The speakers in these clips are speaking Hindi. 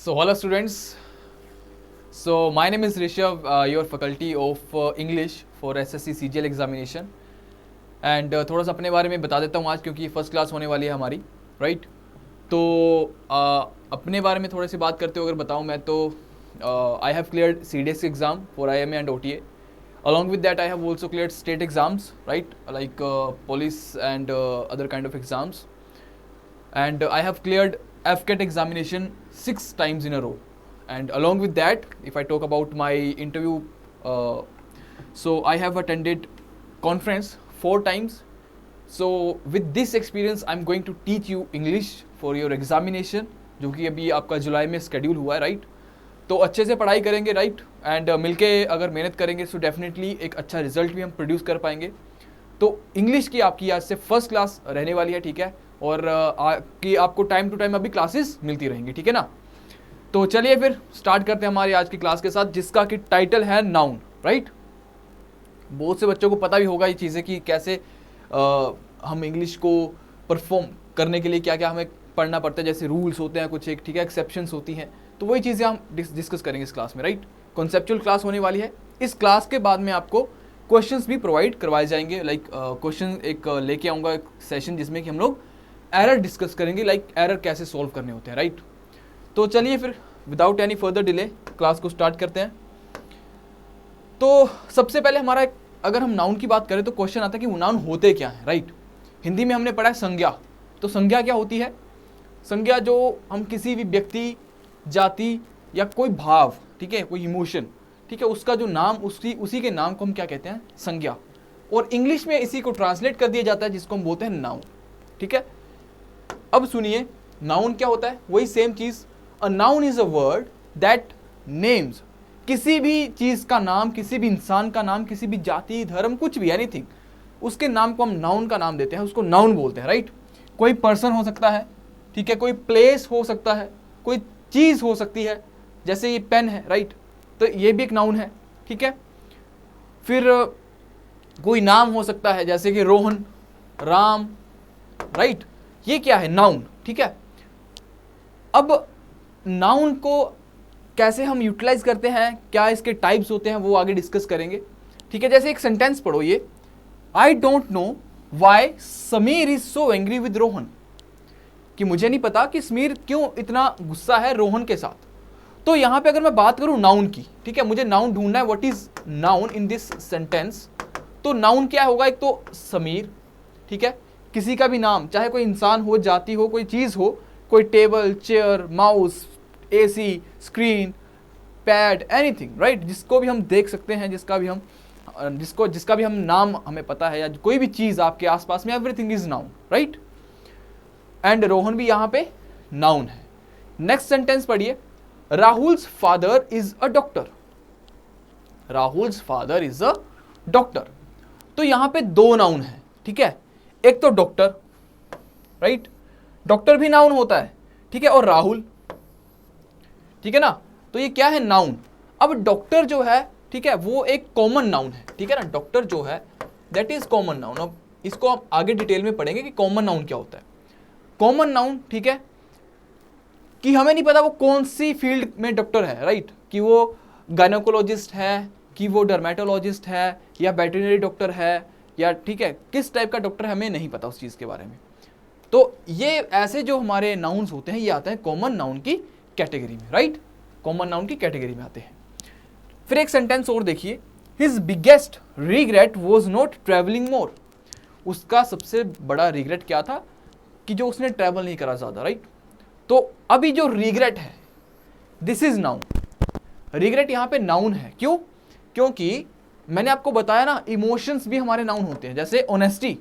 So hello students. So my name is Rishabh, your faculty of English for SSC CGL examination. And थोड़ा सा अपने बारे में बता देता हूँ आज, क्योंकि फर्स्ट क्लास होने वाली है हमारी, राइट। तो अपने बारे में थोड़ी सी बात करते हुए अगर बताऊँ मैं तो I have cleared CDS exam for IMA and OTA. Along with that I have also cleared state exams, right, like police and other kind of exams. And I have cleared FCAT examination 6 times in a row. And along with that, if I talk about my interview, so I have attended conference 4 times. So with this experience I'm going to teach you English for your examination, जो कि अभी आपका जुलाई में schedule हुआ है, right? तो अच्छे से पढ़ाई करेंगे, राइट, एंड मिलके अगर मेहनत करेंगे तो डेफिनेटली एक अच्छा रिजल्ट भी हम प्रोड्यूस कर पाएंगे. तो इंग्लिश की आपकी आज से फर्स्ट क्लास रहने वाली है, ठीक है, और कि आपको टाइम टू टाइम अभी क्लासेस मिलती रहेंगी, ठीक है ना. तो चलिए फिर स्टार्ट करते हैं हमारी आज की क्लास के साथ, जिसका कि टाइटल है नाउन, राइट. बहुत से बच्चों को पता भी होगा ये चीज़ें कि कैसे हम इंग्लिश को परफॉर्म करने के लिए क्या क्या हमें पढ़ना पड़ता है, जैसे रूल्स होते हैं कुछ, एक ठीक है, एक्सेप्शंस होती हैं. तो वही चीज़ें हम डिस्कस करेंगे इस क्लास में, राइट. कॉन्सेप्चुअल क्लास होने वाली है. इस क्लास के बाद में आपको क्वेश्चंस भी प्रोवाइड करवाए जाएंगे, लाइक क्वेश्चन एक लेके आऊँगा एक सेशन जिसमें कि हम लोग एरर डिस्कस करेंगे, लाइक एरर कैसे सॉल्व करने होते हैं, राइट. तो चलिए फिर without any further delay class को स्टार्ट करते हैं. तो सबसे पहले हमारा अगर हम नाउन की बात करें तो क्वेश्चन आता है कि वो नाउन होते क्या हैं, राइट. हिंदी में हमने पढ़ा है संज्ञा. तो संज्ञा क्या होती है? संज्ञा जो हम किसी भी व्यक्ति, जाति या कोई भाव, ठीक है, कोई इमोशन, ठीक है, उसका जो नाम, उसी के नाम को हम क्या कहते हैं? संज्ञा. और इंग्लिश में इसी को ट्रांसलेट कर दिया जाता है जिसको हम बोलते हैं नाउन, ठीक है. अब सुनिए नाउन क्या होता है. वही सेम चीज, a noun is a word that names, किसी भी चीज का नाम, किसी भी इंसान का नाम, किसी भी जाति, धर्म, कुछ भी, एनीथिंग, उसके नाम को हम नाउन का नाम देते हैं, उसको नाउन बोलते हैं, राइट. कोई पर्सन हो सकता है, ठीक है, कोई प्लेस हो सकता है, कोई चीज हो सकती है, जैसे ये पेन है, राइट, तो ये भी एक नाउन है, ठीक है. फिर कोई नाम हो सकता है जैसे कि रोहन, राम, राइट, ये क्या है? नाउन, ठीक है. अब नाउन को कैसे हम यूटिलाइज करते हैं, क्या इसके टाइप्स होते हैं, वो आगे डिस्कस करेंगे, ठीक है. जैसे एक सेंटेंस पढ़ो ये, I don't know why Sameer is so angry with Rohan, कि मुझे नहीं पता कि समीर क्यों इतना गुस्सा है रोहन के साथ. तो यहां पे अगर मैं बात करूं नाउन की, ठीक है, मुझे नाउन ढूंढना है, what is noun in this sentence. तो नाउन क्या होगा? एक तो समीर, ठीक है, किसी का भी नाम, चाहे कोई इंसान हो, जाति हो, कोई चीज हो, कोई table, chair, mouse, AC, screen, pad, anything, right, जिसको भी हम देख सकते हैं, जिसका भी हम नाम हमें पता है, या कोई भी चीज आपके आसपास में, everything is noun, right. And Rohan भी यहां पे नाउन है. नेक्स्ट सेंटेंस पढ़िए, Rahul's father is a doctor. Rahul's father is a doctor. तो यहां पे 2 नाउन है, ठीक है. एक तो डॉक्टर, राइट, डॉक्टर भी नाउन होता है, ठीक है, और राहुल, ठीक है ना. तो ये क्या है? नाउन. अब डॉक्टर जो है, ठीक है, वो एक कॉमन नाउन है, ठीक है ना. डॉक्टर जो है दैट इज कॉमन नाउन. अब इसको आप आगे डिटेल में पढ़ेंगे कि कॉमन नाउन क्या होता है. कॉमन नाउन, ठीक है, कि हमें नहीं पता वो कौन सी फील्ड में डॉक्टर है, राइट, कि वो गायनेकोलॉजिस्ट है, कि वो डर्मेटोलॉजिस्ट है, या वेटरनरी डॉक्टर है, या ठीक है किस टाइप का डॉक्टर है, हमें नहीं पता उस चीज़ के बारे में. तो ये ऐसे जो हमारे नाउन्स होते हैं ये आते हैं कॉमन नाउन की कैटेगरी में, राइट, कॉमन नाउन की कैटेगरी में आते हैं. फिर एक सेंटेंस और देखिए, his biggest regret was not travelling more. उसका सबसे बड़ा रिग्रेट क्या था? कि जो उसने ट्रैवल नहीं करा ज़्यादा, राइट. तो अभी जो रिग्रेट है, दिस इज नाउन. रिग्रेट यहाँ पे नाउन है. क्यों? क्योंकि मैंने आपको बताया ना, इमोशंस भी हमारे नाउन होते हैं, जैसे ऑनेस्टी,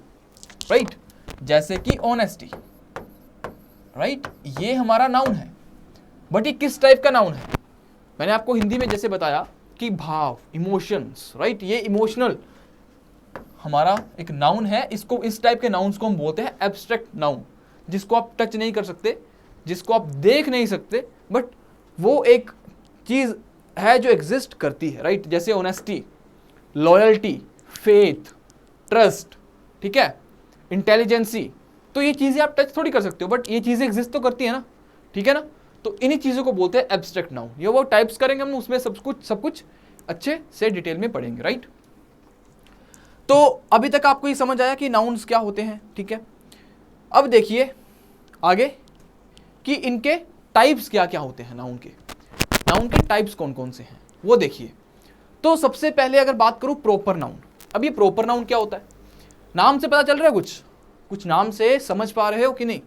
राइट, जैसे कि ऑनेस्टी, राइट, ये हमारा नाउन है. बट ये किस टाइप का नाउन है? मैंने आपको हिंदी में जैसे बताया कि भाव, इमोशंस, राइट, ये इमोशनल हमारा एक नाउन है. इसको, इस टाइप के नाउन्स को हम बोलते हैं एब्स्ट्रैक्ट नाउन, जिसको आप टच नहीं कर सकते, जिसको आप देख नहीं सकते, बट वो एक चीज है जो एग्जिस्ट करती है, राइट. जैसे ऑनेस्टी, लॉयल्टी, फेथ, ट्रस्ट, ठीक है, इंटेलिजेंसी. तो ये चीजें आप टच थोड़ी कर सकते हो, बट ये चीजें एग्जिस्ट तो करती है ना, ठीक है ना. तो इन्हीं चीज़ों को बोलते हैं एब्स्ट्रैक्ट नाउन। ये वो टाइप्स करेंगे हम, उसमें सब कुछ अच्छे से डिटेल में पढ़ेंगे, राइट। तो अभी तक आपको ये समझ आया कि नाउन्स क्या होते हैं, ठीक है। अब देखिए आगे कि इनके टाइप्स क्या क्या होते हैं। नाउन के टाइप्स कौन कौन से हैं वो देखिए। तो सबसे पहले अगर बात करूं प्रॉपर नाउन। अब ये प्रॉपर नाउन क्या होता है, नाम से पता चल रहा है, कुछ नाम से समझ पा रहे हो कि नहीं।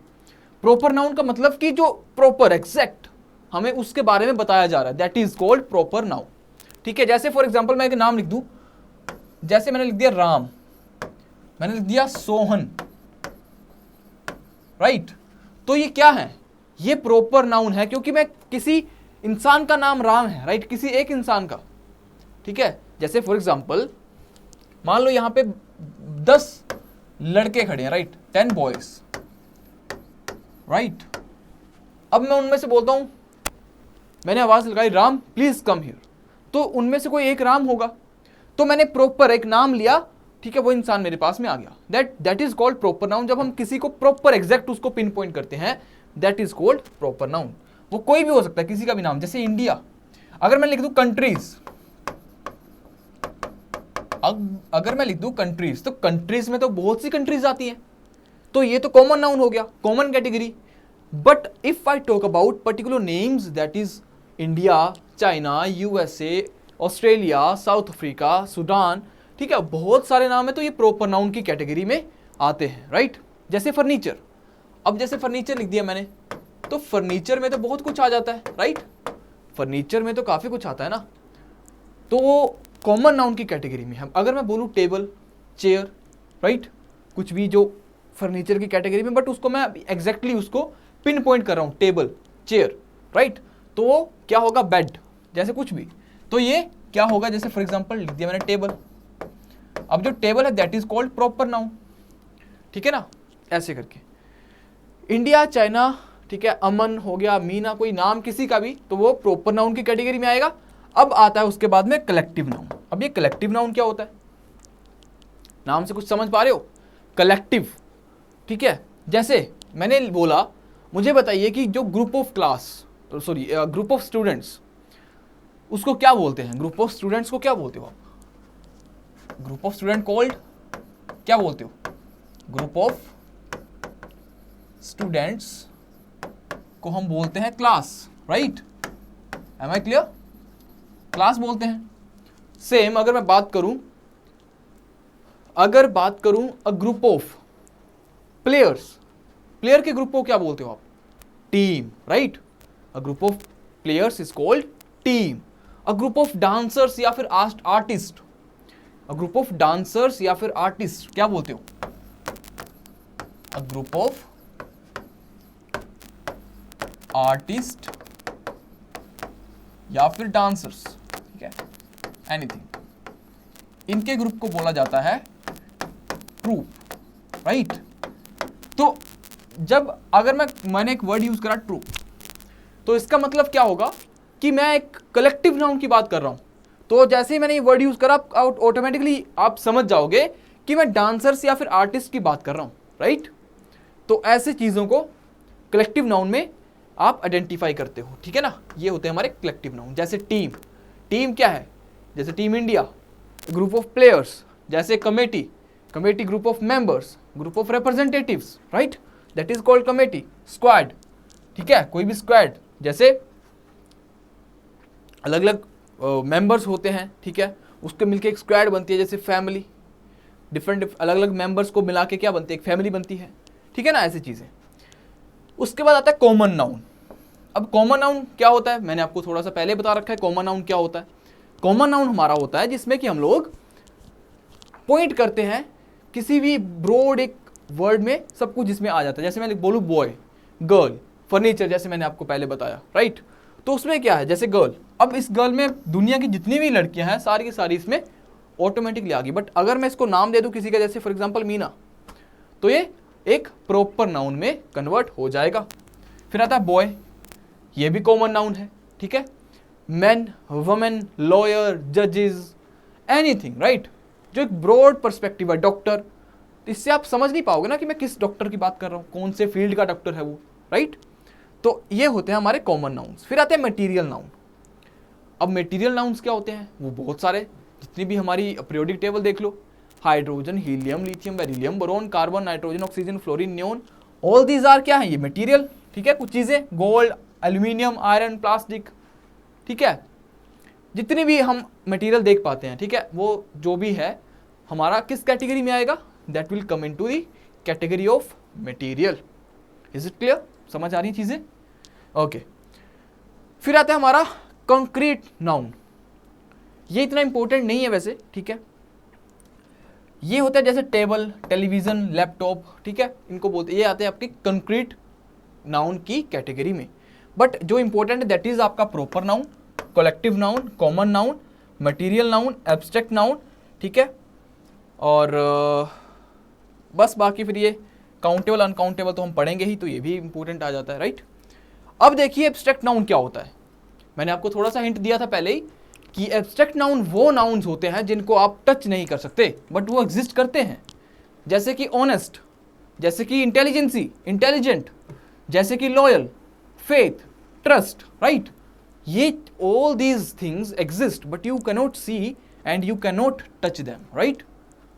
प्रॉपर नाउन का मतलब कि जो प्रॉपर एग्जैक्ट हमें उसके बारे में बताया जा रहा है, that is called proper noun, ठीक है। जैसे फॉर एग्जांपल मैं एक नाम लिख दूं, जैसे मैंने लिख दिया राम, मैंने लिख दिया सोहन, राइट। तो ये क्या है, ये प्रॉपर नाउन है, क्योंकि मैं किसी इंसान का नाम राम है, राइट, किसी एक इंसान का, ठीक है। जैसे फॉर एग्जांपल मान लो यहां पे 10 लड़के खड़े हैं, राइट, 10 बॉयज, राइट। अब मैं उनमें से बोलता हूं, मैंने आवाज लगाई राम प्लीज कम हियर, तो उनमें से कोई एक राम होगा, तो मैंने प्रॉपर एक नाम लिया, ठीक है, वो इंसान मेरे पास में आ गया। That is called proper noun. जब हम किसी को प्रॉपर एग्जैक्ट उसको पिन पॉइंट करते हैं, that is called proper noun. वो कोई भी हो सकता है, किसी का भी नाम, जैसे इंडिया, अगर मैं लिख दूं कंट्रीज, अगर मैं लिख दूं कंट्रीज, तो कंट्रीज में तो बहुत सी कंट्रीज आती हैं, तो ये तो कॉमन नाउन हो गया, common category. But if I talk about particular names, that is India, China, USA, Australia, south Africa, Sudan, ठीक है, बहुत सारे नाम है, तो ये प्रॉपर नाउन की कैटेगरी में आते हैं, राइट। जैसे फर्नीचर, अब जैसे फर्नीचर लिख दिया मैंने, तो फर्नीचर में तो बहुत कुछ आ जाता है, राइट, फर्नीचर में तो काफी कुछ आता है ना, तो वो कॉमन नाउन की कैटेगरी में है। अगर मैं बोलूं टेबल, चेयर, राइट, कुछ भी जो फर्नीचर की कैटेगरी में, बट उसको मैं एग्जैक्टली उसको पिन पॉइंट कर रहा हूं, टेबल, चेयर, राइट, तो वो क्या होगा, बेड, जैसे कुछ भी, तो ये क्या होगा, जैसे फॉर एग्जांपल लिख दिया मैंने टेबल। अब जो टेबल है that is called proper noun, ठीक है ना, ऐसे करके। इंडिया, चाइना, ठीक है, अमन हो गया, मीना, कोई नाम किसी का भी, तो वो प्रॉपर नाउन की कैटेगरी में आएगा। अब आता है उसके बाद में कलेक्टिव नाउन। अब ये कलेक्टिव नाउन क्या होता है, नाम से कुछ समझ पा रहे हो, कलेक्टिव, ठीक है। जैसे मैंने बोला, मुझे बताइए कि जो group of class, sorry group of students, उसको क्या बोलते हैं, ग्रुप ऑफ स्टूडेंट्स को क्या बोलते हो आप, ग्रुप ऑफ स्टूडेंट कॉल्ड क्या बोलते हो, ग्रुप ऑफ स्टूडेंट्स को हम बोलते हैं class, right, am I clear, class बोलते हैं। सेम अगर मैं बात करूं a group of players, player के ग्रुप को क्या बोलते हो आप, team, right, a group of players is called team. A group of dancers या फिर artist, a group of dancers या फिर आर्टिस्ट क्या बोलते हो, अ ग्रुप ऑफ आर्टिस्ट या फिर डांसर्स, ठीक है, एनीथिंग, इनके ग्रुप को बोला जाता है ट्रूप, राइट। तो जब अगर मैंने एक वर्ड यूज करा ट्रूप, तो इसका मतलब क्या होगा कि मैं एक कलेक्टिव नाउन की बात कर रहा हूं। तो जैसे ही मैंने ये वर्ड यूज करा, ऑटोमेटिकली आप समझ जाओगे कि मैं डांसर्स या फिर आर्टिस्ट की बात कर रहा हूं, राइट। तो ऐसे चीजों को कलेक्टिव नाउन में आप आइडेंटिफाई करते हो, ठीक है ना, ये होते हैं हमारे कलेक्टिव नाउन। जैसे टीम, टीम क्या है, जैसे team India, group of players, जैसे committee, committee group of members, group of representatives, right, that is called committee. Squad, ठीक है, कोई भी स्क्वाड, जैसे अलग अलग मेंबर्स होते हैं, ठीक है, उसके मिलके एक स्क्वाड बनती है। जैसे फैमिली, डिफरेंट अलग अलग मेंबर्स को मिला के क्या बनती है, एक फैमिली बनती है, ठीक है ना, ऐसी चीजें। उसके बाद आता है कॉमन नाउन। अब कॉमन नाउन क्या होता है, मैंने आपको थोड़ा सा पहले बता रखा है कॉमन नाउन क्या होता है। कॉमन नाउन हमारा होता है जिसमें कि हम लोग पॉइंट करते हैं किसी भी ब्रॉड एक वर्ड में, सब कुछ जिसमें आ जाता है। जैसे मैं बोलूं बॉय, गर्ल, फर्नीचर, जैसे मैंने आपको पहले बताया, राइट, तो उसमें क्या है, जैसे गर्ल, अब इस गर्ल में दुनिया की जितनी भी लड़कियां हैं सारी की सारी इसमें ऑटोमेटिकली आ गई। बट अगर मैं इसको नाम दे दूं किसी का, जैसे फॉर एग्जांपल मीना, तो ये एक प्रॉपर नाउन में कन्वर्ट हो जाएगा। फिर आता है बॉय, ये भी कॉमन नाउन है, ठीक है, मैन, वुमेन, लॉयर, जजेस, एनीथिंग, राइट, जो एक ब्रॉड पर्सपेक्टिव है। डॉक्टर, इससे आप समझ नहीं पाओगे ना कि मैं किस डॉक्टर की बात कर रहा हूं, कौन से फील्ड का डॉक्टर है वो, राइट। तो ये होते हैं हमारे कॉमन नाउन्स। फिर आते हैं मटेरियल नाउन। अब मटेरियल नाउन्स क्या होते हैं? वो बहुत सारे, जितनी भी हमारी पीरियोडिक टेबल देख लो, hydrogen, helium, lithium, beryllium, boron, carbon, nitrogen, oxygen, fluorine, neon, all these are क्या है? ये मटेरियल। ठीक है, कुछ चीजें, गोल्ड, एल्यूमिनियम, आयरन, प्लास्टिक, ठीक है, जितनी भी हम मटेरियल देख पाते हैं, ठीक है, वो जो भी है हमारा किस कैटेगरी में आएगा? That will come into the category of material. Is it clear? समझ आ रही चीजें? ओके। फिर आता है हमारा कंक्रीट नाउन। ये इतना इंपॉर्टेंट नहीं है वैसे, ठीक है। ये होता है जैसे टेबल, टेलीविजन, लैपटॉप, ठीक है, इनको बोलते, ये आते हैं आपके कंक्रीट नाउन की कैटेगरी में। बट जो इंपॉर्टेंट है दैट इज आपका proper noun, collective noun, common noun, material noun, abstract noun, ठीक है। और बस बाकी फिर ये काउंटेबल, अनकाउंटेबल तो हम पढ़ेंगे ही, तो ये भी इंपॉर्टेंट आ जाता है, राइट। अब देखिए एब्स्ट्रैक्ट नाउन क्या होता है। मैंने आपको थोड़ा सा हिंट दिया था पहले ही कि एब्स्ट्रैक्ट नाउन वो नाउन्स होते हैं जिनको आप टच नहीं कर सकते बट वो एग्जिस्ट करते हैं। जैसे कि ऑनेस्ट, जैसे कि इंटेलिजेंसी, इंटेलिजेंट, जैसे कि लॉयल, फेथ, ट्रस्ट, राइट। ये all these things exist but you cannot see and you cannot touch them, right.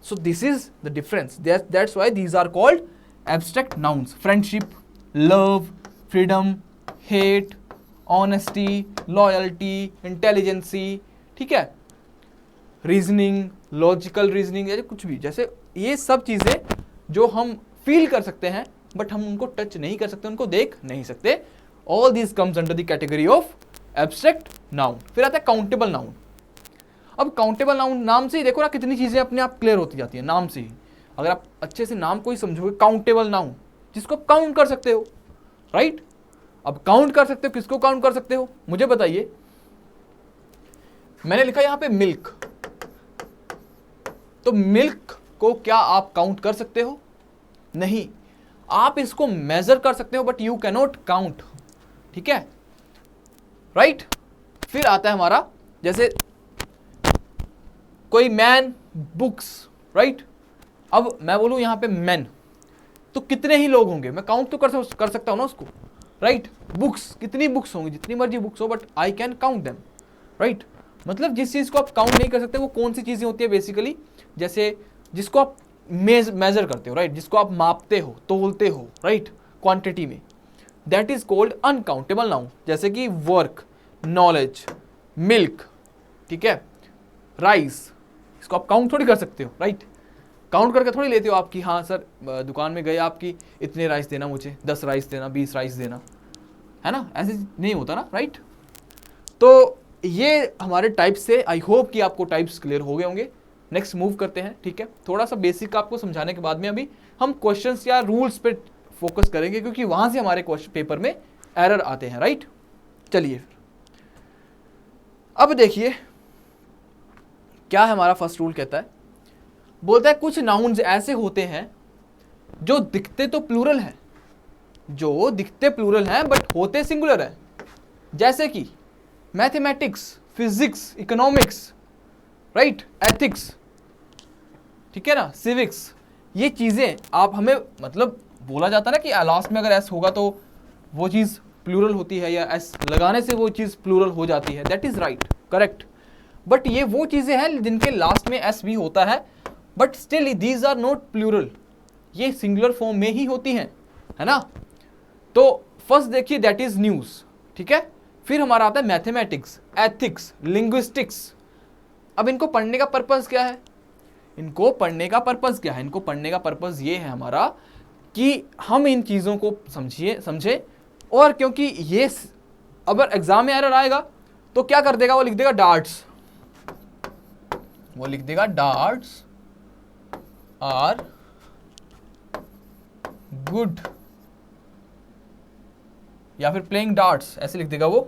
So this is the difference. That's why these are called abstract nouns. Friendship, love, freedom, hate, honesty, loyalty, intelligence, ठीक है, reasoning, logical reasoning, जैसे कुछ भी, जैसे ये सब चीजें जो हम फील कर सकते हैं बट हम उनको टच नहीं कर सकते, उनको देख नहीं सकते। All these comes under the category of abstract noun. फिर आता है countable noun। अब काउंटेबल नाउन, नाम से ही देखो ना कितनी चीजें अपने आप क्लियर होती जाती है नाम से ही। अगर आप अच्छे से नाम को ही समझोगे, काउंटेबल नाउन, जिसको आप काउंट कर सकते हो, राइट। अब काउंट कर सकते हो, किसको काउंट कर सकते हो मुझे बताइए। मैंने लिखा यहां पे मिल्क, तो मिल्क को क्या आप काउंट कर सकते हो? नहीं। आप इसको मेजर कर सकते हो बट यू कैनॉट काउंट, ठीक है, राइट। फिर आता है हमारा जैसे कोई मैन, बुक्स, राइट। अब मैं बोलूं यहां पे मैन, तो कितने ही लोग होंगे, मैं काउंट तो कर सकता हूं ना उसको, राइट। बुक्स, कितनी बुक्स होंगी, जितनी मर्जी बुक्स हो, but I can count them, right. मतलब जिस चीज को आप काउंट नहीं कर सकते वो कौन सी चीजें होती है बेसिकली, जैसे जिसको आप मेजर करते हो, राइट, जिसको आप मापते हो, तोलते हो, राइट, क्वांटिटी में, that is called uncountable noun. जैसे कि वर्क, नॉलेज, मिल्क, ठीक है, राइस, इसको आप काउंट थोड़ी कर सकते हो, राइट। काउंट करके थोड़ी लेते हो आप कि हाँ सर दुकान में गए आपकी, इतने राइस देना मुझे, 10 राइस देना, 20 राइस देना, है ना, ऐसे नहीं होता ना, राइट। तो ये हमारे टाइप्स से, आई होप कि आपको टाइप्स क्लियर हो गए होंगे। नेक्स्ट मूव करते हैं, ठीक है। थोड़ा सा बेसिक आपको समझाने के बाद में अभी हम क्वेश्चंस या रूल्स पे फोकस करेंगे, क्योंकि वहां से हमारे क्वेश्चन पेपर में एरर आते हैं, राइट। चलिए अब देखिए क्या है हमारा फर्स्ट रूल। कहता है, बोलता है कुछ नाउन्स ऐसे होते हैं जो दिखते तो प्लूरल हैं, जो दिखते प्लूरल हैं बट होते सिंगुलर है। जैसे कि mathematics, physics, economics, right, ethics, ठीक है ना, सिविक्स, ये चीजें आप हमें, मतलब बोला जाता है ना कि लास्ट में अगर एस होगा तो वो चीज प्लूरल होती है, या एस लगाने से वो चीज प्लूरल हो जाती है। That is right, correct. But ये वो चीजें हैं जिनके लास्ट में एस भी होता है, but still these are not plural, ये सिंगुलर फॉर्म में ही होती हैं, है ना। तो फर्स्ट देखिए दैट इज न्यूज, ठीक है। फिर हमारा आता है मैथमेटिक्स, एथिक्स, लिंग्विस्टिक्स। अब इनको पढ़ने का पर्पस क्या है? इनको पढ़ने का पर्पस क्या है? इनको पढ़ने का पर्पस ये है हमारा कि हम इन चीजों को समझे, और क्योंकि ये अगर एग्जाम में एरर आएगा तो क्या कर देगा, वो लिख देगा डार्ट्स, वो लिख देगा डार्ट्स आर गुड, या फिर प्लेइंग डार्ट्स ऐसे लिख देगा वो।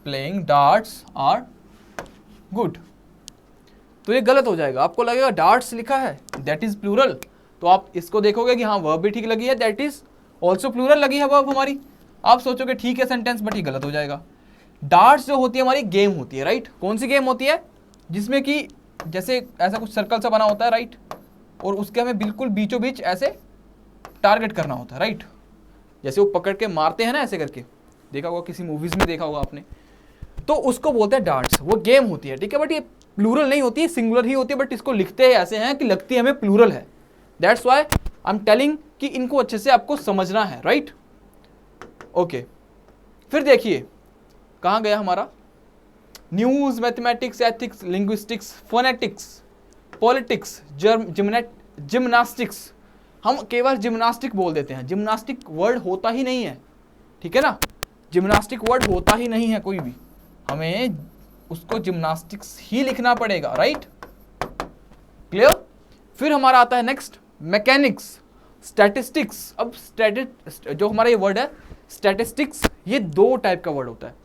प्लेइंग डार्ट्स आर गुड, तो ये गलत हो जाएगा। आपको लगेगा डार्ट्स लिखा है दैट इज प्लूरल, तो आप इसको देखोगे कि हाँ वर्ब भी ठीक लगी है, दैट इज ऑल्सो प्लूरल लगी है वर्ब हमारी। आप सोचोगे ठीक है सेंटेंस, बट ये गलत हो जाएगा। डार्ट्स जो होती है हमारी गेम होती है, राइट। कौन सी गेम होती है? जिसमें कि जैसे ऐसा कुछ सर्कल सा बना होता है, राइट, और उसके हमें बिल्कुल बीचों बीच ऐसे टारगेट करना होता है, राइट। जैसे वो पकड़ के मारते हैं ना ऐसे करके, देखा होगा किसी मूवीज में, देखा होगा आपने, तो उसको बोलते हैं डार्ट्स। वो गेम होती है, ठीक है, बट ये प्लूरल नहीं होती है, सिंगुलर ही होती है, बट इसको लिखते हैं ऐसे हैं कि लगती है हमें प्लूरल है। That's why I am telling कि इनको अच्छे से आपको समझना है, राइट। ओके, फिर देखिए कहाँ गया हमारा news, mathematics, ethics, linguistics, phonetics, politics, gymnastics. हम केवल जिम्नास्टिक बोल देते हैं, जिम्नास्टिक वर्ड होता ही नहीं है, ठीक है ना, जिम्नास्टिक वर्ड होता ही नहीं है कोई भी, हमें उसको जिम्नास्टिक्स ही लिखना पड़ेगा, राइट, क्लियर। फिर हमारा आता है नेक्स्ट मैकेनिक्स, स्टैटिस्टिक्स। अब जो हमारा ये वर्ड है स्टैटिस्टिक्स, ये दो टाइप का वर्ड होता है।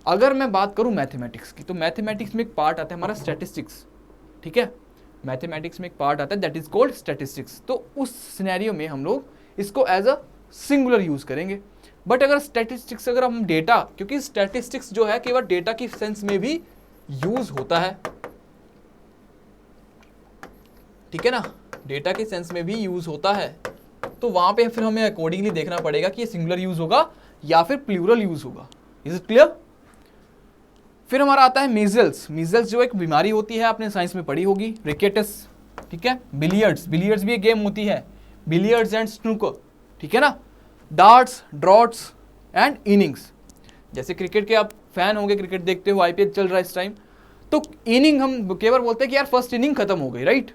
अगर मैं बात करूं मैथमेटिक्स की, तो मैथमेटिक्स में एक पार्ट आता है हमारा स्टैटिस्टिक्स, ठीक है, मैथमेटिक्स में एक पार्ट आता है दैट इज कॉल्ड स्टैटिस्टिक्स। तो उस सिनेरियो में हम लोग इसको एज अ सिंगुलर यूज करेंगे। बट अगर स्टैटिस्टिक्स, अगर हम डेटा, क्योंकि स्टैटिस्टिक्स जो है केवल डेटा की सेंस में भी यूज होता है, ठीक है ना, डेटा के सेंस में भी यूज होता है, तो वहां पे फिर हमें अकॉर्डिंगली देखना पड़ेगा कि ये सिंगुलर यूज होगा या फिर प्लूरल यूज होगा। Is it clear. फिर हमारा आता है मीजल्स। मीजल्स जो एक बीमारी होती है, आपने साइंस में पढ़ी होगी, रिकेटस, ठीक है, बिलियर्ड्स, बिलियर्ड्स भी एक गेम होती है, बिलियर्ड्स एंड स्नूकर, ठीक है ना, डार्ट्स, ड्रॉट्स एंड इनिंग्स। जैसे क्रिकेट के आप फैन होंगे, क्रिकेट देखते हो, आईपीएल चल रहा है इस टाइम, तो इनिंग हम केवल बोलते हैं कि यार फर्स्ट इनिंग खत्म हो गई, राइट,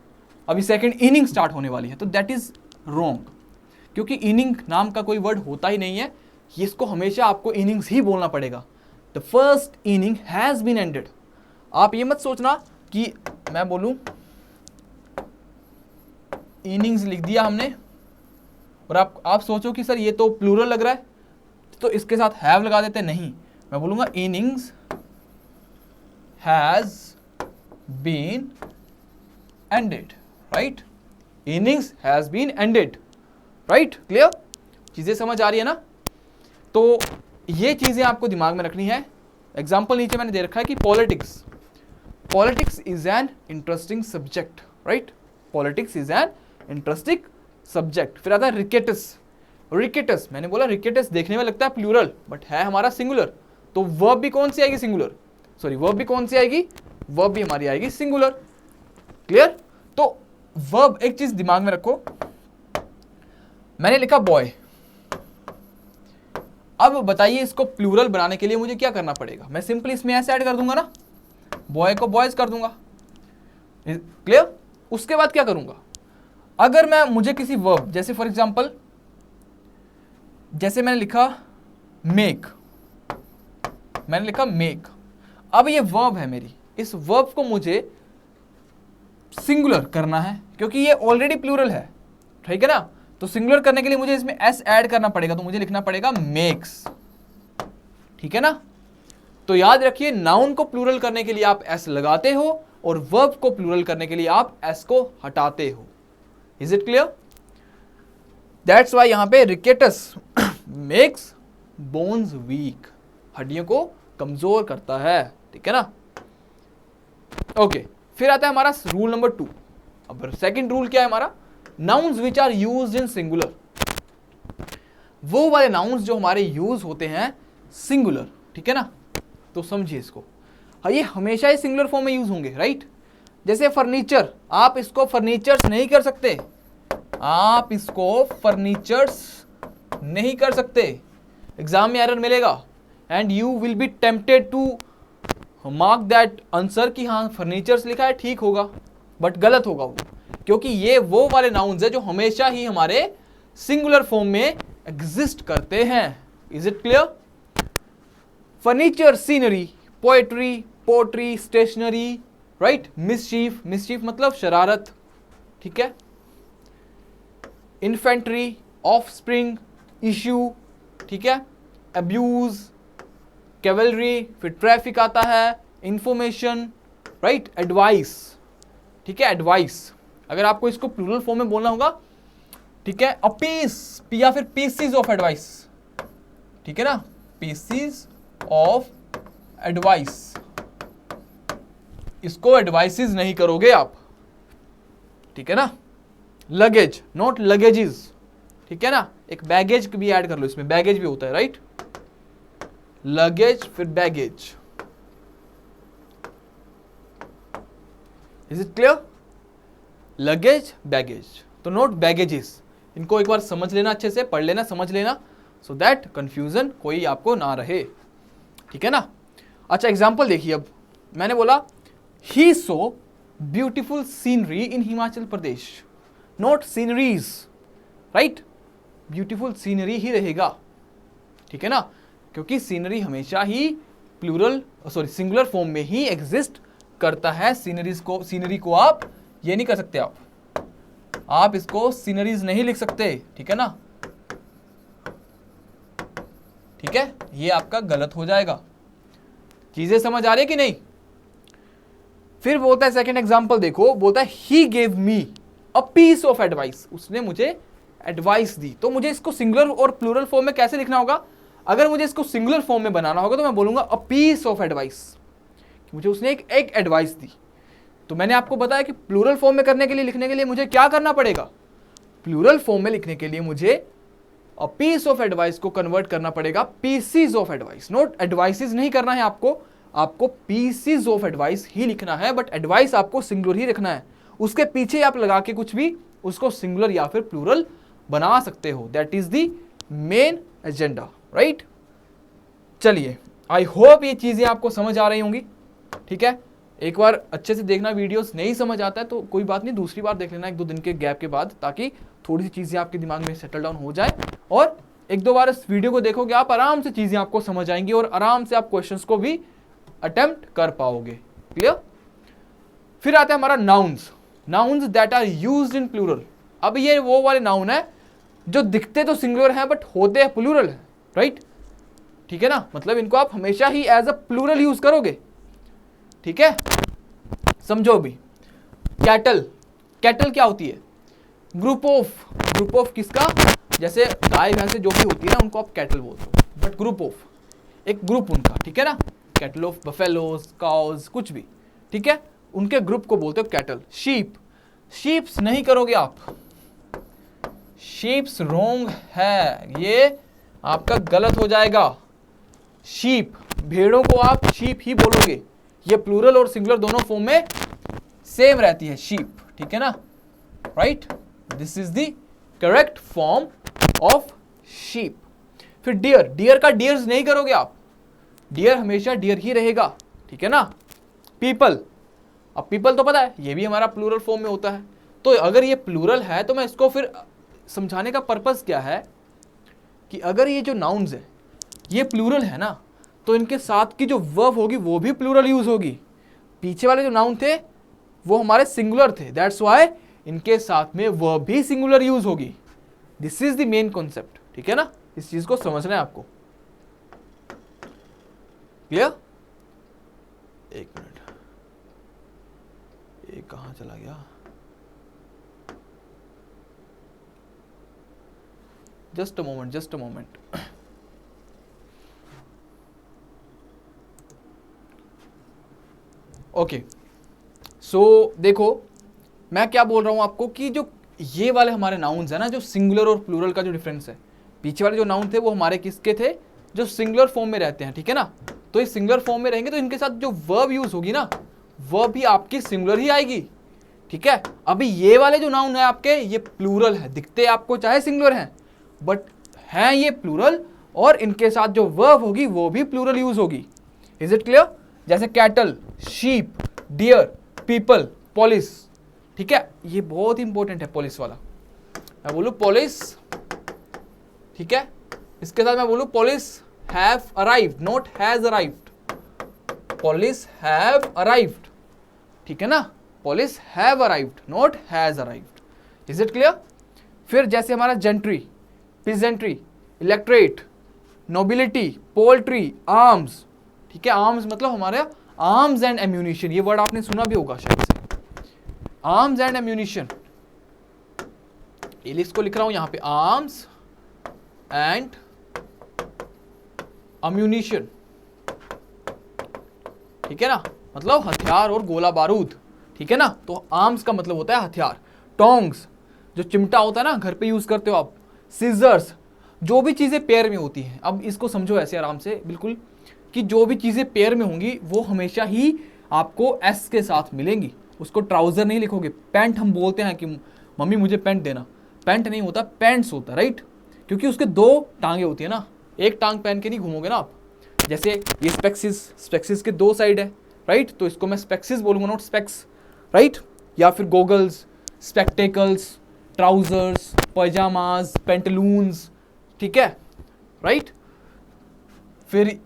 अभी सेकंड इनिंग स्टार्ट होने वाली है, तो दैट इज रॉन्ग, क्योंकि इनिंग नाम का कोई वर्ड होता ही नहीं है, इसको हमेशा आपको इनिंग्स ही बोलना पड़ेगा। The first inning has been ended. आप ये मत सोचना कि मैं बोलूं इनिंग्स लिख दिया हमने और आप सोचो कि सर ये तो प्लूरल लग रहा है, तो इसके साथ हैव लगा देते, नहीं, मैं बोलूंगा innings has been ended, right, innings has been ended, right, clear, चीजें समझ आ रही है ना। तो ये चीजें आपको दिमाग में रखनी है। एग्जाम्पल नीचे मैंने दे रखा है कि politics, politics is an interesting subject, right, politics is an interesting subject. फिर आता है रिकेटस, रिकेटस, मैंने बोला रिकेटस देखने में लगता है प्लूरल, बट है हमारा सिंगुलर, तो वर्ब भी कौन सी आएगी, सिंगुलर, सॉरी वर्ब भी कौन सी आएगी, वर्ब भी हमारी आएगी सिंगुलर, क्लियर। तो वर्ब, एक चीज दिमाग में रखो, मैंने लिखा बॉय, अब बताइए इसको प्लूरल बनाने के लिए मुझे क्या करना पड़ेगा, मैं सिंपली इसमें ऐसे ऐड कर दूंगा ना, बॉय को बॉयज कर दूंगा, क्लियर। उसके बाद क्या करूंगा, अगर मैं मुझे किसी वर्ब, जैसे फॉर एग्जांपल, जैसे मैंने लिखा मेक, मैंने लिखा मेक, अब ये वर्ब है मेरी, इस वर्ब को मुझे सिंगुलर करना है क्योंकि ये ऑलरेडी प्लूरल है, ठीक है ना, तो सिंगुलर करने के लिए मुझे इसमें एस ऐड करना पड़ेगा, तो मुझे लिखना पड़ेगा मेक्स, ठीक है ना। तो याद रखिए, नाउन को प्लूरल करने के लिए आप एस लगाते हो और वर्ब को प्लूरल करने के लिए आप एस को हटाते हो। Is it clear. That's why यहां पे रिकेटस मेक्स बोन्स वीक, हड्डियों को कमजोर करता है, ठीक है ना। ओके, फिर आता है हमारा रूल नंबर 2। अब सेकंड रूल क्या है हमारा, nouns which are used in singular, वो वाले नाउन्स जो हमारे यूज होते हैं सिंगुलर, ठीक है ना, तो समझिए इसको, ये हमेशा ही सिंगुलर फॉर्म में यूज होंगे, राइट। जैसे फर्नीचर, आप इसको फर्नीचर्स नहीं कर सकते, आप इसको फर्नीचर्स नहीं कर सकते, एग्जाम में एरर मिलेगा and you will be tempted to mark that answer कि हाँ फर्नीचर्स लिखा है, ठीक होगा, बट गलत होगा वो, क्योंकि ये वो वाले नाउन्स है जो हमेशा ही हमारे सिंगुलर फॉर्म में एग्जिस्ट करते हैं। Is it clear. Furniture, scenery, poetry, pottery, stationery, right, mischief, mischief मतलब शरारत, ठीक है, इन्फेंट्री, ऑफस्प्रिंग, इश्यू, ठीक है, अब्यूज, कैवलरी, फिर ट्रैफिक आता है, इंफॉर्मेशन, राइट, एडवाइस, ठीक है, एडवाइस, अगर आपको इसको प्लूरल फॉर्म में बोलना होगा, ठीक है, अ पीस, या फिर पीसीज ऑफ एडवाइस, ठीक है ना, पीसीज ऑफ एडवाइस, इसको एडवाइसेस नहीं करोगे आप, ठीक है ना, लगेज, नॉट लगेजेस, ठीक है ना, एक बैगेज भी ऐड कर लो इसमें, बैगेज भी होता है, राइट, लगेज फिर baggage, is it clear, luggage baggage, तो नोट बैगेजेस, इनको एक बार समझ लेना, अच्छे से पढ़ लेना, समझ लेना, सो दैट कंफ्यूजन कोई आपको ना रहे, ठीक है ना। अच्छा एग्जाम्पल देखिए, अब मैंने बोला ही so beautiful scenery in Himachal Pradesh, not sceneries, right, beautiful scenery ही रहेगा, ठीक है ना, क्योंकि सीनरी हमेशा ही प्लूरल सॉरी सिंगुलर फॉर्म में ही एग्जिस्ट करता है। सीनरी को आप ये नहीं कर सकते, आप इसको सीनरीज नहीं लिख सकते, ठीक है ना, ठीक है, ये आपका गलत हो जाएगा। चीजें समझ आ रही है कि नहीं। फिर बोलता है सेकंड एग्जांपल देखो, बोलता है he gave me a piece of advice, उसने मुझे एडवाइस दी। तो मुझे इसको सिंगुलर और प्लूरल फॉर्म में कैसे लिखना होगा, अगर मुझे इसको सिंगुलर फॉर्म में बनाना होगा तो मैं बोलूंगा अ पीस ऑफ एडवाइस, मुझे उसने एक एडवाइस दी। तो मैंने आपको बताया कि प्लूरल फॉर्म में करने के लिए, लिखने के लिए मुझे क्या करना पड़ेगा, प्लूरल फॉर्म में लिखने के लिए मुझे अ पीस ऑफ एडवाइस को कन्वर्ट करना पड़ेगा PCs of advice, note advices नहीं करना है आपको पीसीज ऑफ एडवाइस ही लिखना है, बट एडवाइस आपको सिंगुलर ही रखना है। उसके पीछे आप लगा के कुछ भी उसको सिंगुलर या फिर प्लूरल बना सकते हो, that is the main agenda, right. चलिए, आई होप ये चीजें आपको समझ आ रही होंगी, ठीक है। एक बार अच्छे से देखना वीडियोस, नहीं समझ आता है तो कोई बात नहीं, दूसरी बार देख लेना 1-2 दिन के गैप के बाद, ताकि थोड़ी सी चीजें आपके दिमाग में सेटल डाउन हो जाए, और 1-2 बार इस वीडियो को देखोगे आप, आराम से चीजें आपको समझ आएंगी और आराम से आप क्वेश्चंस को भी अटेम्प्ट कर पाओगे, क्लियर। फिर आता है हमारा nouns that are used in plural. अब ये वो वाले नाउन है जो दिखते तो सिंगुलर हैं बट होते हैं प्लूरल है, राइट, ठीक है ना, मतलब इनको आप हमेशा ही एज अ प्लूरल यूज करोगे, ठीक है। समझो अभी, कैटल क्या होती है, ग्रुप ऑफ किसका, जैसे गाय भैंसे जो भी होती है ना उनको आप कैटल बोलते हो, बट ग्रुप ऑफ, एक ग्रुप उनका, ठीक है ना, कैटल ऑफ बफेलोज, काउज, कुछ भी, ठीक है, उनके ग्रुप को बोलते हो कैटल। शीप्स नहीं करोगे आप, शीप्स रोंग है, ये आपका गलत हो जाएगा। शीप, भेड़ों को आप शीप ही बोलोगे, ये प्लूरल और सिंगुलर दोनों फॉर्म में सेम रहती है शीप, ठीक है ना, right, this is the correct form of sheep. फिर डियर का डियर्स नहीं करोगे आप, डियर हमेशा डियर ही रहेगा, ठीक है ना। पीपल, अब पीपल तो पता है ये भी हमारा प्लूरल फॉर्म में होता है, तो अगर ये प्लूरल है तो मैं इसको फिर समझाने का पर्पस क्या है कि अगर ये जो नाउन्स है ये प्लूरल है ना, तो इनके साथ की जो वर्ब होगी वो भी प्लूरल यूज होगी। पीछे वाले जो नाउन थे वो हमारे सिंगुलर थे, दैट्स व्हाई इनके साथ में वर्ब भी सिंगुलर यूज होगी। This is the main concept, ठीक है ना, इस चीज को समझना है आपको, क्लियर। एक मिनट, ये कहां चला गया, जस्ट अ मोमेंट। ओके, सो देखो मैं क्या बोल रहा हूं आपको कि जो ये वाले हमारे नाउन्स है ना, जो सिंगुलर और प्लूरल का जो डिफरेंस है, पीछे वाले जो नाउन थे वो हमारे किसके थे, जो सिंगुलर फॉर्म में रहते हैं, ठीक है ना। तो ये सिंगुलर फॉर्म में रहेंगे तो इनके साथ जो वर्ब यूज होगी ना, वर्ब भी आपकी सिंगुलर ही आएगी, ठीक है। अभी ये वाले जो नाउन है आपके, ये प्लूरल है, दिखते आपको चाहे सिंगुलर हैं बट हैं ये प्लूरल, और इनके साथ जो वर्ब होगी वो भी प्लूरल यूज होगी। Is it clear. जैसे cattle, sheep, deer, people, police, ठीक है, ये बहुत इंपॉर्टेंट है पोलिस वाला। मैं बोलूं पोलिस, ठीक है, इसके साथ मैं बोलूं police have arrived, not has arrived, police have arrived, ठीक है ना, police have arrived, not has arrived. Is it clear. फिर जैसे हमारा gentry, peasantry, electorate, nobility, poultry, arms, ठीक है, आर्म्स मतलब हमारे आर्म्स एंड एम्यूनिशन, ये वर्ड आपने सुना भी होगा शायद से, आर्म्स एंड एम्यूनिशन, ये लिस्ट को लिख रहा हूं यहां पे, आर्म्स एंड अम्यूनिशन, ठीक है ना, मतलब हथियार और गोला बारूद, ठीक है ना। तो आर्म्स का मतलब होता है हथियार। टोंग्स, जो चिमटा होता है ना घर पे यूज करते हो आप, सीजर्स, जो भी चीजें पेयर में होती हैं, अब इसको समझो ऐसे आराम से बिल्कुल, कि जो भी चीजें पेयर में होंगी वो हमेशा ही आपको एस के साथ मिलेंगी। उसको ट्राउजर नहीं लिखोगे, पैंट हम बोलते हैं कि मम्मी मुझे पैंट देना, पैंट नहीं होता, पैंट्स होता, राइट, क्योंकि उसके दो टांगे होती है ना, एक टांग पहन के नहीं घूमोगे ना आप। जैसे ये स्पेक्सिस, स्पेक्सिस के दो साइड है, राइट, तो इसको मैं स्पेक्सिस बोलूंगा, नॉट स्पेक्स, राइट। या फिर गोगल्स, स्पेक्टेकल्स, ट्राउजर्स, पैजामाज, पेंटलून्स, ठीक है, राइट। फिर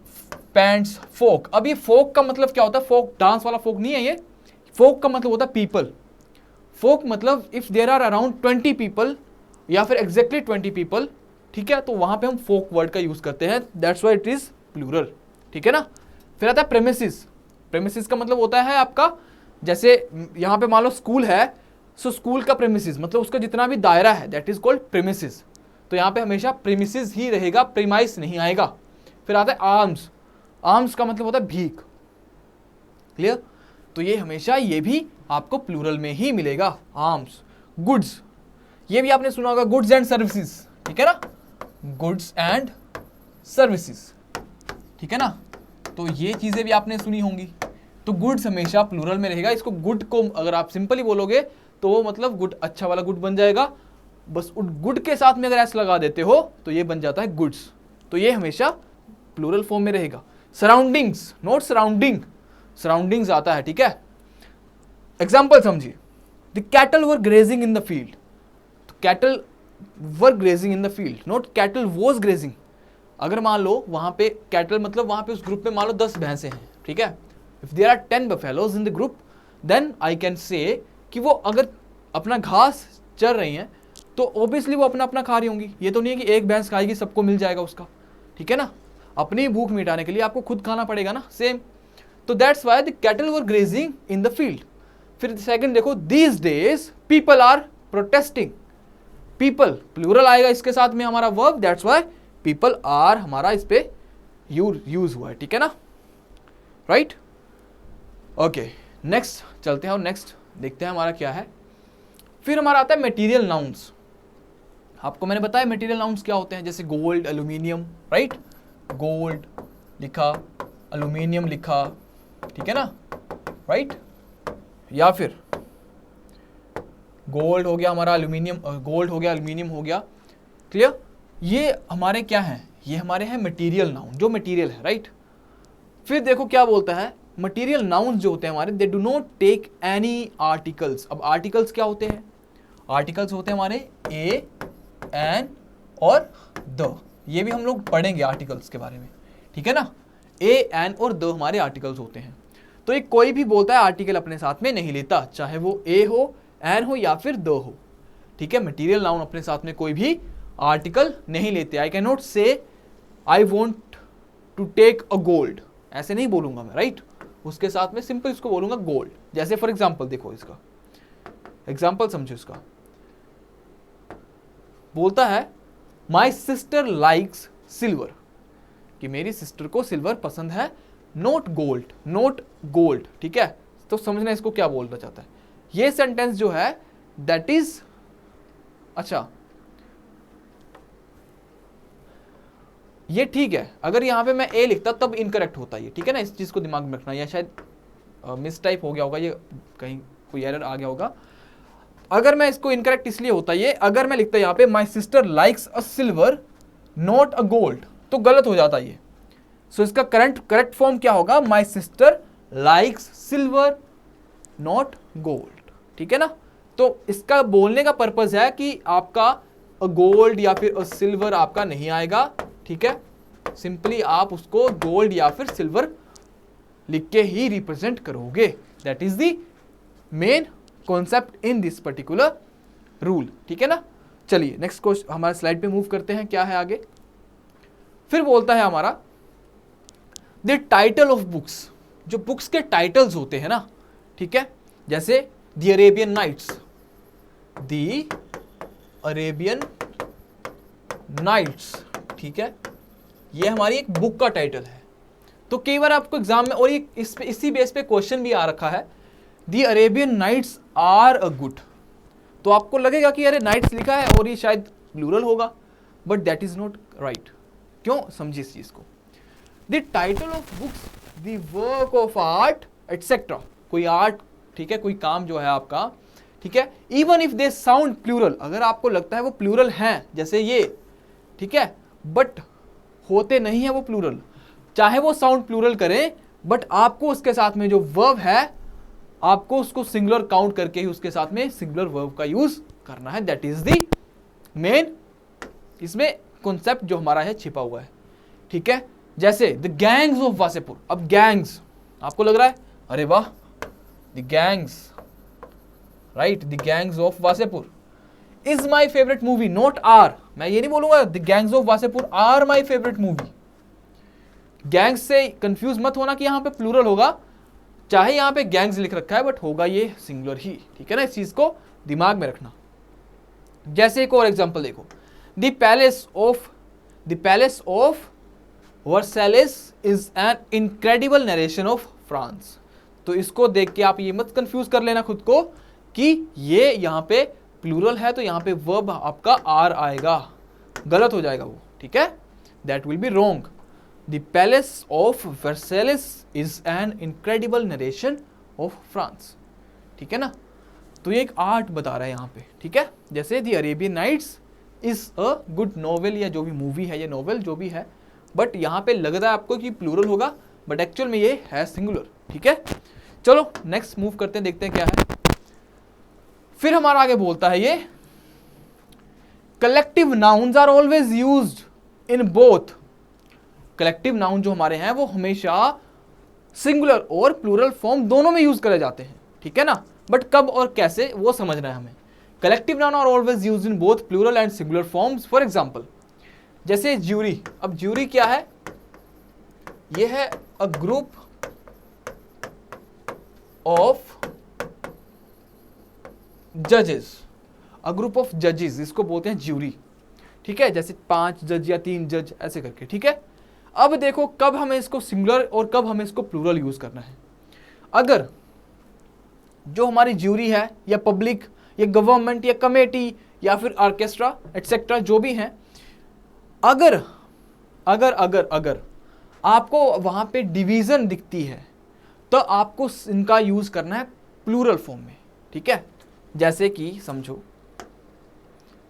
पैंट्स, फोक। अब ये फोक का मतलब क्या होता है? फोक डांस वाला फोक नहीं है ये, फोक का मतलब होता है पीपल। फोक मतलब if there are around 20 people या फिर एग्जैक्टली 20 पीपल, ठीक है, तो वहां पे हम फोक वर्ड का यूज करते हैं, that's why it is plural, ठीक है ना। फिर आता है प्रेमिसेस। प्रेमिसेस का मतलब होता है आपका, जैसे यहां पे मान लो स्कूल है, सो स्कूल का प्रेमिसेस मतलब उसका जितना भी दायरा है दैट इज कॉल्ड प्रेमिसेस। तो यहां पे हमेशा प्रेमिसेस ही रहेगा, प्रीमाइस नहीं आएगा। फिर आता है आर्म्स। आर्म्स का मतलब होता है भीख, क्लियर। तो ये हमेशा ये भी आपको प्लूरल में ही मिलेगा, आर्म्स। गुड्स, ये भी आपने सुना होगा, गुड्स एंड सर्विसेज, ठीक है ना, गुड्स एंड सर्विसेज, ठीक है ना। तो ये चीजें भी आपने सुनी होंगी। तो गुड्स हमेशा प्लूरल में रहेगा। इसको गुड को अगर आप सिंपली बोलोगे तो वो मतलब गुड, अच्छा वाला गुड बन जाएगा, बस गुड के साथ में अगर एस लगा देते हो तो ये बन जाता है गुड्स। तो ये हमेशा प्लूरल फॉर्म में रहेगा। सराउंडिंग्स, नॉट सराउंडिंग, सराउंडिंग्स आता है, ठीक है। एग्जाम्पल समझिए, the cattle were grazing in the field. तो cattle were grazing in the field, not cattle was grazing. अगर मान लो वहां पे कैटल मतलब वहां पे उस ग्रुप में मान लो 10 भैंसे हैं, ठीक है, if there are 10 buffaloes in the group, then I can say कि वो अगर अपना घास चर रही हैं तो ऑब्वियसली वो अपना अपना खा रही होंगी। ये तो नहीं है कि एक भैंस खाएगी सबको मिल जाएगा उसका, ठीक है ना। अपनी भूख मिटाने के लिए आपको खुद खाना पड़ेगा ना, सेम। तो that's why the cattle were grazing in the field. फिर सेकंड देखो, these days people are protesting. People plural आएगा इसके साथ में हमारा verb, that's why people are हमारा इस पे यूज हुआ है, ठीक है ना, राइट। ओके, नेक्स्ट चलते हैं और नेक्स्ट देखते हैं हमारा क्या है। फिर हमारा आता है मटेरियल नाउन्स। आपको मैंने बताया मटेरियल नाउन्स क्या होते हैं, जैसे गोल्ड, एल्यूमिनियम, राइट, गोल्ड लिखा, एल्यूमिनियम लिखा, ठीक है ना, राइट। या फिर गोल्ड हो गया हमारा, एल्यूमिनियम, गोल्ड हो गया, एल्यूमिनियम हो गया, क्लियर। ये हमारे क्या हैं? ये हमारे हैं मटेरियल नाउन, जो मटेरियल है, राइट। फिर देखो क्या बोलता है, मटेरियल नाउन्स जो होते हैं हमारे, they do not take any articles. अब आर्टिकल्स क्या होते हैं? आर्टिकल्स होते हैं हमारे ए, एन और द। ये भी हम लोग पढ़ेंगे आर्टिकल्स के बारे में, ठीक है ना। ए, एन और द हमारे आर्टिकल्स होते हैं। तो ये कोई भी बोलता है आर्टिकल अपने साथ में नहीं लेता, चाहे वो ए हो, एन हो या फिर द हो, ठीक है। मटेरियल नाउन अपने साथ में कोई भी आर्टिकल नहीं लेते। आई can not say I want to take a gold, ऐसे नहीं बोलूंगा मैं, राइट। उसके साथ में सिंपल इसको बोलूंगा गोल्ड। जैसे फॉर एग्जाम्पल देखो, इसका एग्जाम्पल समझो। इसका बोलता है माई सिस्टर लाइक्स सिल्वर, कि मेरी सिस्टर को सिल्वर पसंद है, नोट गोल्ड, नोट गोल्ड, ठीक है। तो समझना इसको क्या बोलना चाहता है। ये सेंटेंस जो है दैट इज, अच्छा ये ठीक है, अगर यहां पे मैं ए लिखता तब इनकरेक्ट होता है, ठीक है ना। इस चीज को दिमाग में रखना, या शायद मिस टाइप हो गया होगा, ये कहीं कोई एरर आ गया होगा। अगर मैं इसको इनकरेक्ट इसलिए होता ये, अगर मैं लिखता यहाँ पे my sister likes a silver not a gold, तो गलत हो जाता ये। सो इसका करेक्ट फॉर्म क्या होगा, my sister likes silver not gold, ठीक है ना। तो इसका बोलने का पर्पज है कि आपका अ गोल्ड या फिर अ सिल्वर आपका नहीं आएगा, ठीक है। सिंपली आप उसको गोल्ड या फिर सिल्वर लिख के ही रिप्रेजेंट करोगे। That is the main concept in this particular rule, ठीक है ना। चलिए नेक्स्ट क्वेश्चन हमारे स्लाइड पे मूव करते हैं, क्या है आगे। फिर बोलता है हमारा द टाइटल ऑफ बुक्स, जो बुक्स के टाइटल्स होते हैं ना, ठीक है। जैसे the Arabian Nights, the Arabian Nights, ठीक है, ये हमारी एक बुक का टाइटल है। तो कई बार आपको एग्जाम में, और ये इसी बेस पे क्वेश्चन भी आ रखा है, the Arabian Nights are a good. तो आपको लगेगा कि अरे नाइट्स लिखा है और ये शायद प्लूरल होगा, but that is not right. क्यों, समझिए इस चीज को। The title of books, the work of art etcetera, कोई आर्ट, ठीक है, कोई काम जो है आपका, ठीक है, even if they sound plural, अगर आपको लगता है वो प्लूरल हैं, जैसे ये, ठीक है, बट होते नहीं है वो प्लूरल, चाहे वो साउंड प्लूरल करें, बट आपको उसके साथ में जो वर्ब है, आपको उसको सिंगुलर काउंट करके ही उसके साथ में सिंगुलर वर्ब का यूज करना है। दैट इज द मेन इसमें कॉन्सेप्ट जो हमारा है छिपा हुआ है, ठीक है। जैसे द गैंग्स ऑफ वासेपुर, अब गैंग्स आपको लग रहा है अरे वाह, the gangs, right, the gangs of Wasseypur is my favourite movie, not are, मैं ये नहीं बोलूंगा the gangs of Wasseypur are my favourite movie. Gangs से कंफ्यूज मत होना कि यहां पे प्लूरल होगा, चाहे यहां पे गैंग्स लिख रखा है बट होगा ये सिंगुलर ही, ठीक है ना, इस चीज को दिमाग में रखना। जैसे एक और एग्जांपल देखो, the palace of Versailles is an incredible narration of France. तो इसको देख के आप ये मत कंफ्यूज कर लेना खुद को कि ये यहां पे प्लूरल है तो यहां पे वर्ब आपका आर आएगा, गलत हो जाएगा वो, ठीक है, that will be wrong. The palace of Versailles is an incredible narration of France, ठीक है ना। तो ये एक आर्ट बता रहा है यहाँ पे, ठीक है। जैसे the Arabian Nights is a good novel, या जो भी मूवी है या नॉवेल जो भी है, बट यहाँ पे लग रहा है आपको कि प्लूरल होगा, बट एक्चुअल में ये है सिंगुलर, ठीक है। चलो नेक्स्ट मूव करते हैं, देखते हैं क्या है। फिर हमारा आगे बोलता है ये collective nouns are always used in both. Collective noun जो हमारे हैं वो हमेशा सिंगुलर और प्लूरल फॉर्म दोनों में यूज करे जाते हैं, ठीक है ना, बट कब और कैसे वो समझना है हमें। Collective noun are always used in both plural and singular forms. For example जैसे ज्यूरी, अब ज्यूरी क्या है, ये है अ ग्रुप ऑफ जजेस, अ ग्रुप ऑफ जजेस, इसको बोलते हैं ज्यूरी, ठीक है, जैसे 5 जज या 3 जज ऐसे करके, ठीक है। अब देखो कब हमें इसको सिंगुलर और कब हमें इसको प्लूरल यूज करना है। अगर जो हमारी ज्यूरी है या पब्लिक या गवर्नमेंट या कमेटी या फिर ऑर्केस्ट्रा एटसेट्रा जो भी हैं, अगर अगर अगर अगर आपको वहां पे डिवीजन दिखती है तो आपको इनका यूज करना है प्लूरल फॉर्म में, ठीक है। जैसे कि समझो,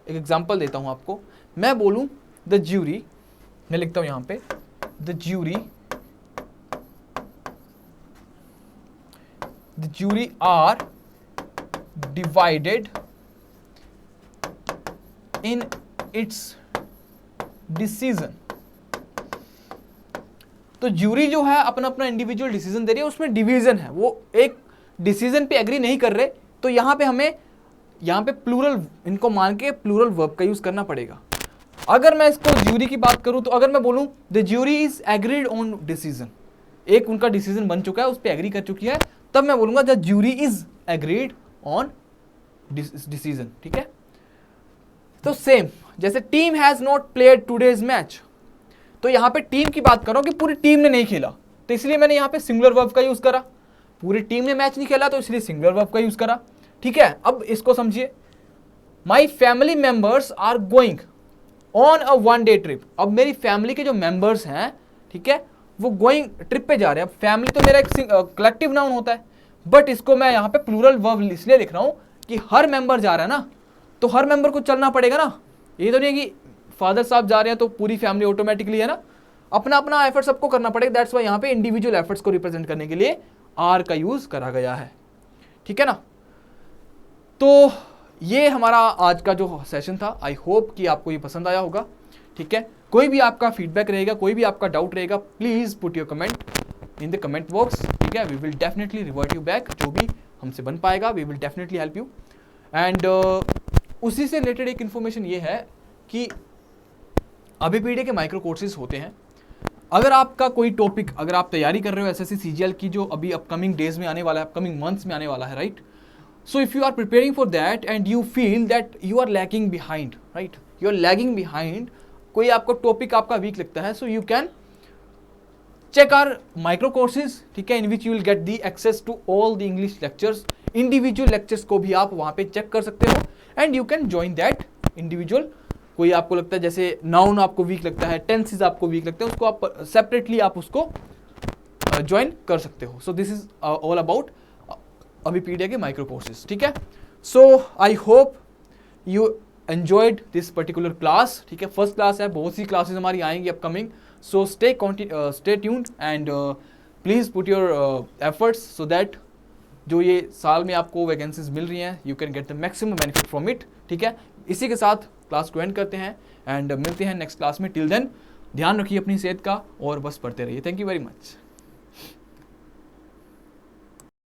एक एग्जांपल देता हूं आपको, मैं बोलूं द ज्यूरी, मैं लिखता हूं यहां पे the jury are divided in its decision. तो ज्यूरी जो है अपना अपना इंडिविजुअल डिसीजन दे रही है, उसमें डिवीजन है, वो एक डिसीजन पे एग्री नहीं कर रहे, तो यहां पे हमें यहां पे प्लूरल इनको मान के प्लूरल वर्ब का यूज करना पड़ेगा। अगर मैं इसको ज्यूरी की बात करूं तो अगर मैं बोलूं the jury is agreed on decision, एक उनका डिसीजन बन चुका है, उस पर एग्री कर चुकी है, तब मैं बोलूंगा the jury is agreed on decision, ठीक है। तो सेम जैसे team has not played today's match, तो यहां पे टीम की बात करो कि पूरी टीम ने नहीं खेला, तो इसलिए मैंने यहां पे सिंगुलर वर्ब का यूज करा। पूरी टीम ने मैच नहीं खेला तो इसलिए सिंगुलर वर्ब का यूज करा, ठीक है। अब इसको समझिए, my family members are going on a 1 day trip. अब मेरी फैमिली के जो मेंबर्स हैं, ठीक है, वो गोइंग ट्रिप पे जा रहे हैं। अब फैमिली तो मेरा एक कलेक्टिव नाउन होता है, बट इसको मैं यहाँ पे प्लूरल वर्ब इसलिए लिख रहा हूँ कि हर मेंबर जा रहा है ना, तो हर मेंबर को चलना पड़ेगा ना। ये तो नहीं है कि फादर साहब जा रहे हैं तो पूरी फैमिली ऑटोमेटिकली, है ना, अपना अपना एफर्ट सबको करना पड़ेगा। दैट्स वाई यहाँ पे इंडिविजुअल एफर्ट्स को रिप्रेजेंट करने के लिए आर का यूज करा गया है, ठीक है ना। तो ये हमारा आज का जो सेशन था, आई होप कि आपको ये पसंद आया होगा, ठीक है। कोई भी आपका फीडबैक रहेगा, कोई भी आपका डाउट रहेगा, please put your comment in the comment box, ठीक है। We will definitely revert you back, जो भी हमसे बन पाएगा we will definitely help you. And उसी से रिलेटेड एक इन्फॉर्मेशन ये है कि अबीपीडी के माइक्रो कोर्सेज होते हैं। अगर आपका कोई टॉपिक, अगर आप तैयारी कर रहे हो एसएससी सीजीएल की जो अभी अपकमिंग डेज में आने वाला है, अपकमिंग मंथ्स में आने वाला है, right. So if you are preparing for that and you feel that you are lagging behind, right? You are lagging behind, कोई आपको टॉपिक आपका वीक लगता है, so you can check our micro courses, ठीक है, in which you will get the access to all the English lectures, individual lectures को भी आप वहाँ पे चेक कर सकते हो। And you can join that individual. कोई आपको लगता है जैसे नाउन आपको वीक लगता है, टेंसेज आपको वीक लगते हैं, उसको आप सेपरेटली आप उसको ज्वाइन कर सकते हो। So this is all about Abhipedia के माइक्रो कोर्सेज, ठीक है। So I hope you enjoyed this particular class, ठीक है। फर्स्ट क्लास है, बहुत सी क्लासेस हमारी आएंगी upcoming. So stay tuned and please put your efforts so that जो ये साल में आपको वैकेंसीज मिल रही हैं, you can get the maximum benefit from it, ठीक है। इसी के साथ क्लास को एंड करते हैं एंड मिलते हैं नेक्स्ट क्लास में। टिल देन ध्यान रखिए अपनी सेहत का और बस पढ़ते रहिए। Thank you very much.